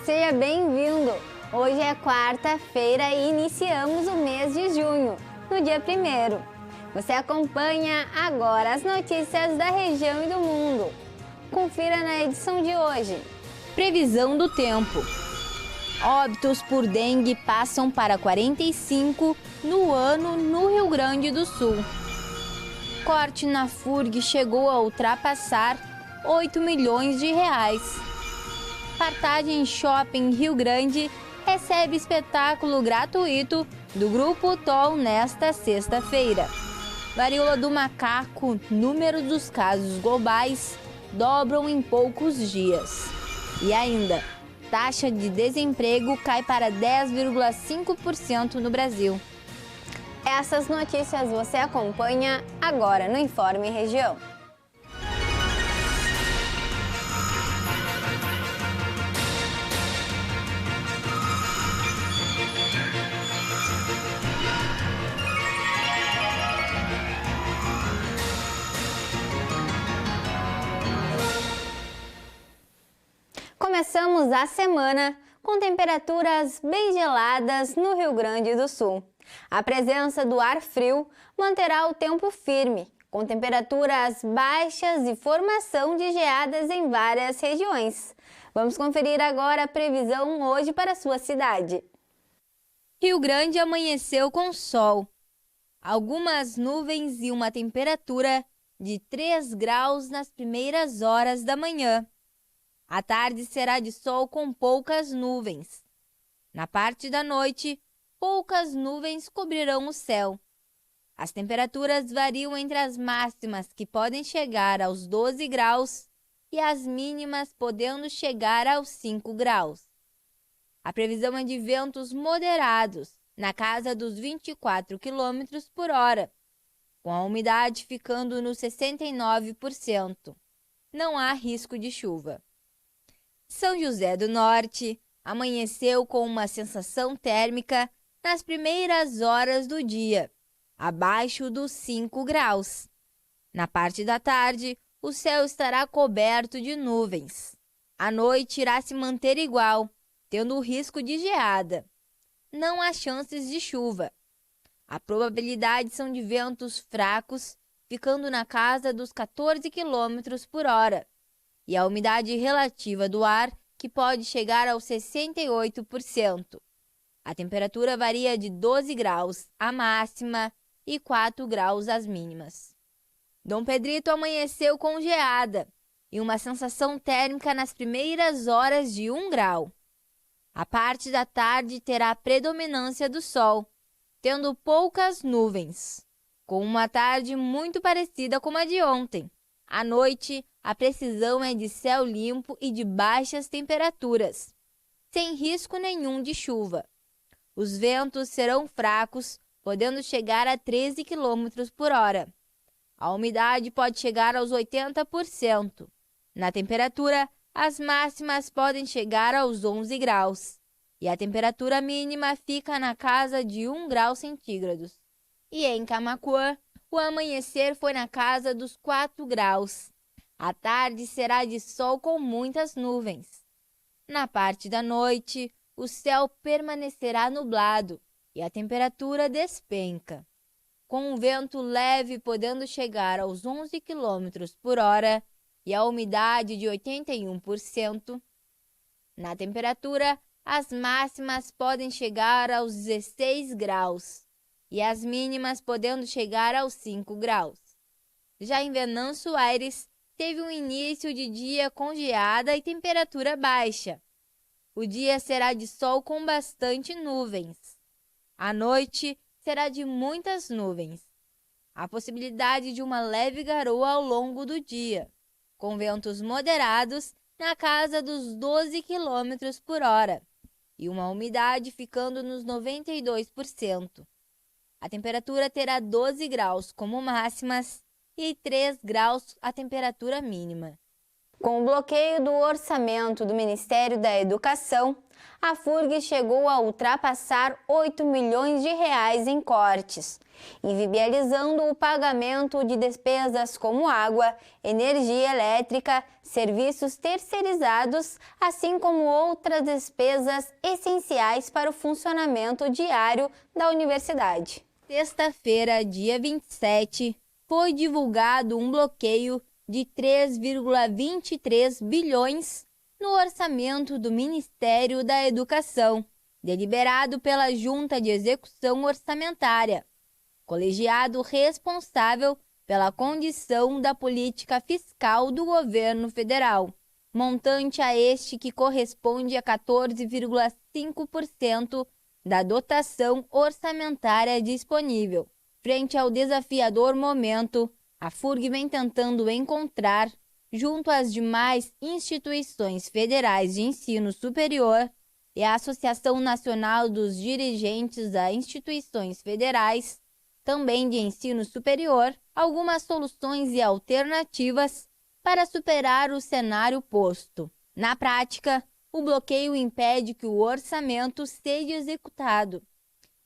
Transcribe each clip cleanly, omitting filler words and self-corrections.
seja bem-vindo! Hoje é quarta-feira e iniciamos o mês de junho, no dia 1º. Você acompanha agora as notícias da região e do mundo. Confira na edição de hoje. Previsão do tempo. Óbitos por dengue passam para 45 no ano no Rio Grande do Sul. Corte na FURG chegou a ultrapassar 8 milhões de reais. Partagem Shopping Rio Grande recebe espetáculo gratuito do Grupo TOL nesta sexta-feira. Varíola do macaco, número dos casos globais dobram em poucos dias. E ainda, taxa de desemprego cai para 10,5% no Brasil. Essas notícias você acompanha agora no Informe Região. Começamos a semana com temperaturas bem geladas no Rio Grande do Sul. A presença do ar frio manterá o tempo firme, com temperaturas baixas e formação de geadas em várias regiões. Vamos conferir agora a previsão hoje para a sua cidade. Rio Grande amanheceu com sol, algumas nuvens e uma temperatura de 3 graus nas primeiras horas da manhã. À tarde será de sol com poucas nuvens. Na parte da noite, poucas nuvens cobrirão o céu. As temperaturas variam entre as máximas, que podem chegar aos 12 graus, e as mínimas podendo chegar aos 5 graus. A previsão é de ventos moderados, na casa dos 24 km por hora, com a umidade ficando nos 69%. Não há risco de chuva. São José do Norte amanheceu com uma sensação térmica nas primeiras horas do dia, abaixo dos 5 graus. Na parte da tarde, o céu estará coberto de nuvens. A noite irá se manter igual, tendo o risco de geada. Não há chances de chuva. A probabilidade são de ventos fracos, ficando na casa dos 14 km por hora. E a umidade relativa do ar, que pode chegar aos 68%. A temperatura varia de 12 graus a máxima e 4 graus as mínimas. Dom Pedrito amanheceu com geada e uma sensação térmica nas primeiras horas de 1 grau. A parte da tarde terá a predominância do sol, tendo poucas nuvens, com uma tarde muito parecida com a de ontem. À noite, a precisão é de céu limpo e de baixas temperaturas, sem risco nenhum de chuva. Os ventos serão fracos, podendo chegar a 13 km por hora. A umidade pode chegar aos 80%. Na temperatura, as máximas podem chegar aos 11 graus e a temperatura mínima fica na casa de 1 grau centígrados. E em Camaquã, o amanhecer foi na casa dos 4 graus. A tarde será de sol com muitas nuvens. Na parte da noite, o céu permanecerá nublado e a temperatura despenca. Com um vento leve podendo chegar aos 11 km por hora e a umidade de 81%. Na temperatura, as máximas podem chegar aos 16 graus e as mínimas podendo chegar aos 5 graus. Já em Venâncio Aires, teve um início de dia com geada e temperatura baixa. O dia será de sol com bastante nuvens. A noite será de muitas nuvens. Há possibilidade de uma leve garoa ao longo do dia, com ventos moderados na casa dos 12 km por hora e uma umidade ficando nos 92%. A temperatura terá 12 graus como máximas e 3 graus a temperatura mínima. Com o bloqueio do orçamento do Ministério da Educação, a FURG chegou a ultrapassar 8 milhões de reais em cortes, inviabilizando o pagamento de despesas como água, energia elétrica, serviços terceirizados, assim como outras despesas essenciais para o funcionamento diário da universidade. Sexta-feira, dia 27, foi divulgado um bloqueio de 3,23 bilhões no orçamento do Ministério da Educação, deliberado pela Junta de Execução Orçamentária, colegiado responsável pela condição da política fiscal do governo federal, montante a este que corresponde a 14,5% da dotação orçamentária disponível. Frente ao desafiador momento, a FURG vem tentando encontrar, junto às demais instituições federais de ensino superior e a Associação Nacional dos Dirigentes das Instituições Federais, também de ensino superior, algumas soluções e alternativas para superar o cenário posto. Na prática, o bloqueio impede que o orçamento seja executado,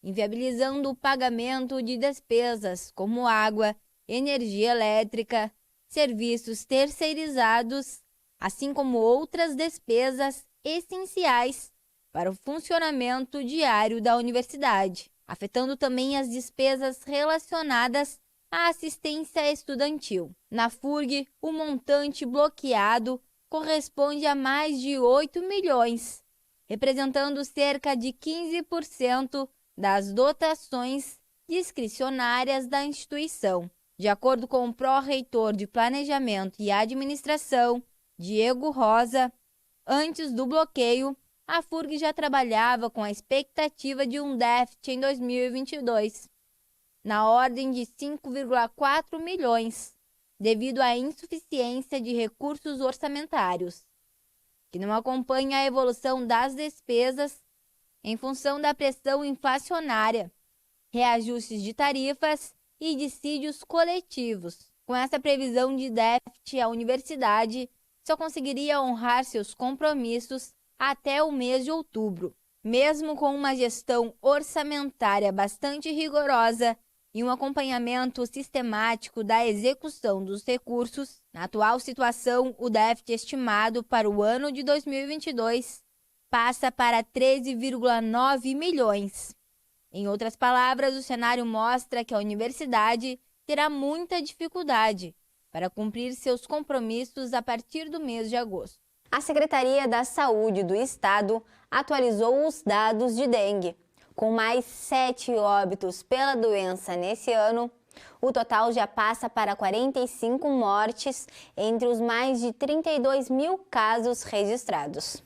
inviabilizando o pagamento de despesas como água, energia elétrica, serviços terceirizados, assim como outras despesas essenciais para o funcionamento diário da universidade, afetando também as despesas relacionadas à assistência estudantil. Na FURG, o montante bloqueado corresponde a mais de 8 milhões, representando cerca de 15% das dotações discricionárias da instituição. De acordo com o pró-reitor de Planejamento e Administração, Diego Rosa, antes do bloqueio, a FURG já trabalhava com a expectativa de um déficit em 2022, na ordem de 5,4 milhões, devido à insuficiência de recursos orçamentários, que não acompanha a evolução das despesas em função da pressão inflacionária, reajustes de tarifas e dissídios coletivos. Com essa previsão de déficit, a universidade só conseguiria honrar seus compromissos até o mês de outubro. Mesmo com uma gestão orçamentária bastante rigorosa e um acompanhamento sistemático da execução dos recursos, na atual situação, o déficit estimado para o ano de 2022 passa para 13,9 milhões. Em outras palavras, o cenário mostra que a universidade terá muita dificuldade para cumprir seus compromissos a partir do mês de agosto. A Secretaria da Saúde do Estado atualizou os dados de dengue. Com mais 7 óbitos pela doença nesse ano, o total já passa para 45 mortes entre os mais de 32 mil casos registrados.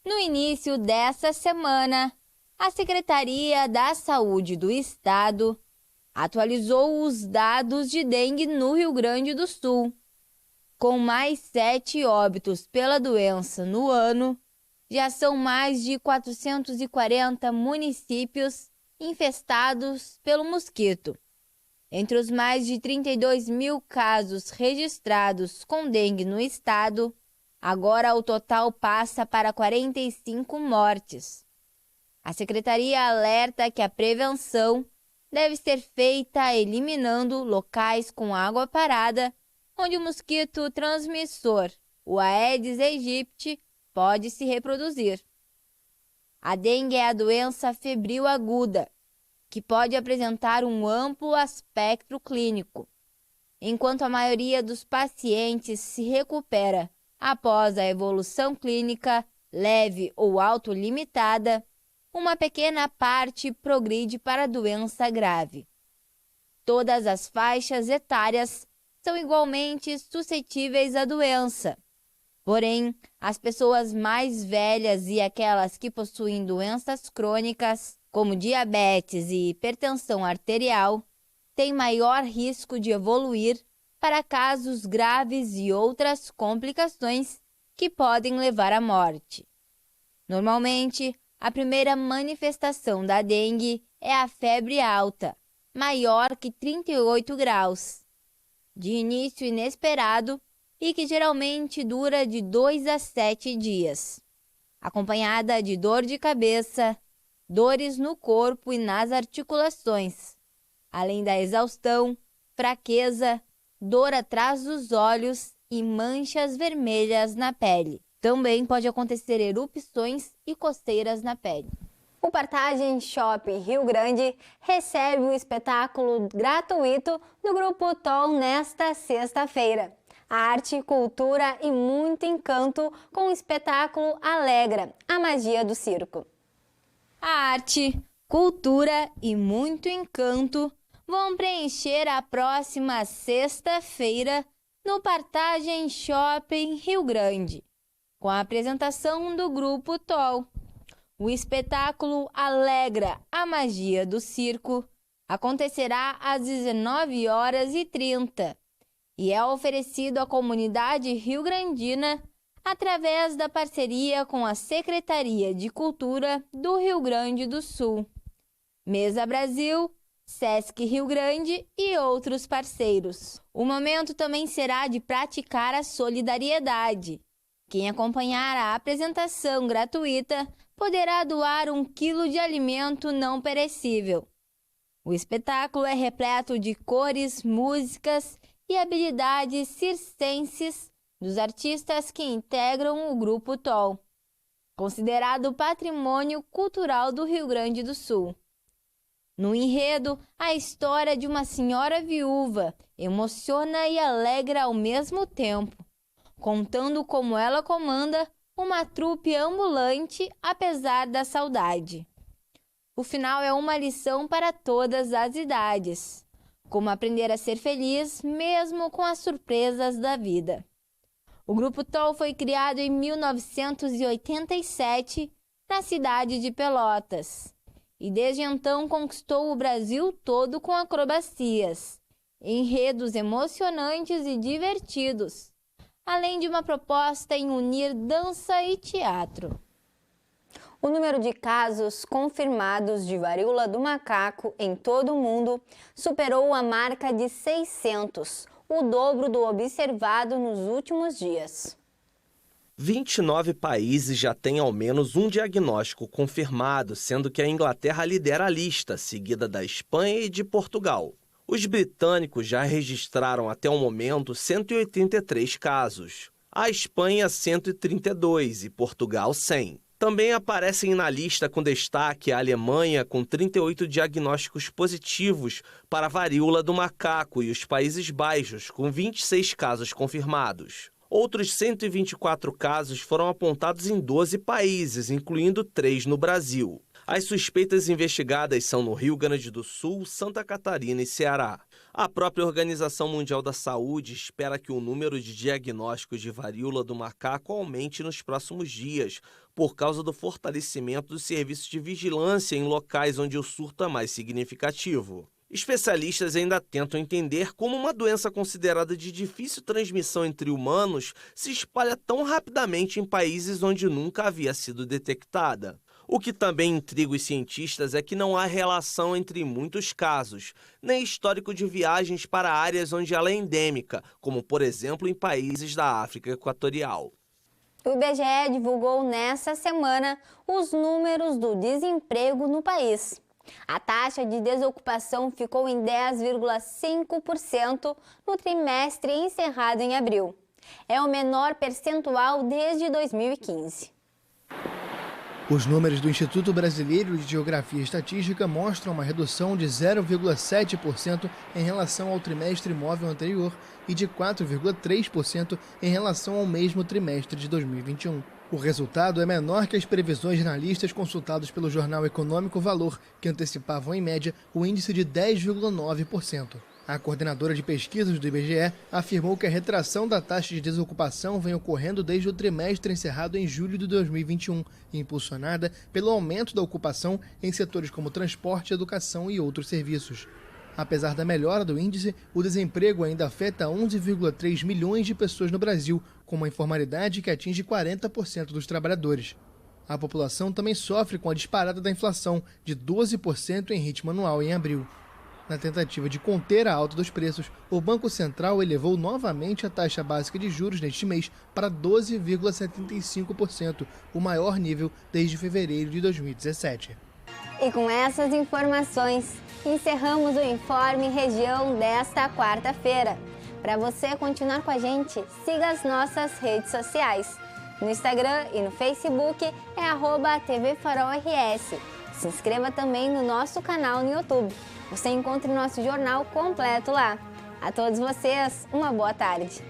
No início dessa semana, a Secretaria da Saúde do Estado atualizou os dados de dengue no Rio Grande do Sul. Com mais 7 óbitos pela doença no ano, já são mais de 440 municípios infestados pelo mosquito. Entre os mais de 32 mil casos registrados com dengue no estado, agora o total passa para 45 mortes. A Secretaria alerta que a prevenção deve ser feita eliminando locais com água parada, onde o mosquito transmissor, o Aedes aegypti, pode se reproduzir. A dengue é a doença febril aguda, que pode apresentar um amplo aspecto clínico. Enquanto a maioria dos pacientes se recupera após a evolução clínica leve ou autolimitada, uma pequena parte progride para a doença grave. Todas as faixas etárias são igualmente suscetíveis à doença. Porém, as pessoas mais velhas e aquelas que possuem doenças crônicas, como diabetes e hipertensão arterial, têm maior risco de evoluir para casos graves e outras complicações que podem levar à morte. Normalmente, a primeira manifestação da dengue é a febre alta, maior que 38 graus. De início inesperado, e que geralmente dura de 2 a 7 dias, acompanhada de dor de cabeça, dores no corpo e nas articulações, além da exaustão, fraqueza, dor atrás dos olhos e manchas vermelhas na pele. Também pode acontecer erupções e coceiras na pele. O Partagen Shopping Rio Grande recebe o espetáculo gratuito do Grupo TOL nesta sexta-feira. Arte, cultura e muito encanto com o espetáculo Alegra, a magia do circo. A arte, cultura e muito encanto vão preencher a próxima sexta-feira no Partagen Shopping Rio Grande, com a apresentação do Grupo TOL. O espetáculo Alegra, a magia do circo, acontecerá às 19h30 e é oferecido à comunidade rio-grandina através da parceria com a Secretaria de Cultura do Rio Grande do Sul, Mesa Brasil, Sesc Rio Grande e outros parceiros. O momento também será de praticar a solidariedade. Quem acompanhar a apresentação gratuita poderá doar 1 quilo de alimento não perecível. O espetáculo é repleto de cores, músicas e habilidades circenses dos artistas que integram o Grupo TOL, considerado Patrimônio Cultural do Rio Grande do Sul. No enredo, a história de uma senhora viúva emociona e alegra ao mesmo tempo, contando como ela comanda uma trupe ambulante apesar da saudade. O final é uma lição para todas as idades, como aprender a ser feliz mesmo com as surpresas da vida. O Grupo TOL foi criado em 1987 na cidade de Pelotas e desde então conquistou o Brasil todo com acrobacias, enredos emocionantes e divertidos, além de uma proposta em unir dança e teatro. O número de casos confirmados de varíola do macaco em todo o mundo superou a marca de 600, o dobro do observado nos últimos dias. 29 países já têm ao menos um diagnóstico confirmado, sendo que a Inglaterra lidera a lista, seguida da Espanha e de Portugal. Os britânicos já registraram até o momento 183 casos, a Espanha 132 e Portugal 100. Também aparecem na lista com destaque a Alemanha, com 38 diagnósticos positivos para a varíola do macaco, e os Países Baixos, com 26 casos confirmados. Outros 124 casos foram apontados em 12 países, incluindo 3 no Brasil. As suspeitas investigadas são no Rio Grande do Sul, Santa Catarina e Ceará. A própria Organização Mundial da Saúde espera que o número de diagnósticos de varíola do macaco aumente nos próximos dias, por causa do fortalecimento dos serviços de vigilância em locais onde o surto é mais significativo. Especialistas ainda tentam entender como uma doença considerada de difícil transmissão entre humanos se espalha tão rapidamente em países onde nunca havia sido detectada. O que também intriga os cientistas é que não há relação entre muitos casos, nem histórico de viagens para áreas onde ela é endêmica, como por exemplo em países da África Equatorial. O IBGE divulgou nesta semana os números do desemprego no país. A taxa de desocupação ficou em 10,5% no trimestre encerrado em abril. É o menor percentual desde 2015. Os números do Instituto Brasileiro de Geografia e Estatística mostram uma redução de 0,7% em relação ao trimestre imóvel anterior e de 4,3% em relação ao mesmo trimestre de 2021. O resultado é menor que as previsões jornalistas consultados pelo jornal Econômico Valor, que antecipavam em média o índice de 10,9%. A coordenadora de pesquisas do IBGE afirmou que a retração da taxa de desocupação vem ocorrendo desde o trimestre encerrado em julho de 2021, impulsionada pelo aumento da ocupação em setores como transporte, educação e outros serviços. Apesar da melhora do índice, o desemprego ainda afeta 11,3 milhões de pessoas no Brasil, com uma informalidade que atinge 40% dos trabalhadores. A população também sofre com a disparada da inflação, de 12% em ritmo anual em abril. Na tentativa de conter a alta dos preços, o Banco Central elevou novamente a taxa básica de juros neste mês para 12,75%, o maior nível desde fevereiro de 2017. E com essas informações, encerramos o Informe Região desta quarta-feira. Para você continuar com a gente, siga as nossas redes sociais. No Instagram e no Facebook é @tvfarolrs. Se inscreva também no nosso canal no YouTube. Você encontra o nosso jornal completo lá. A todos vocês, uma boa tarde.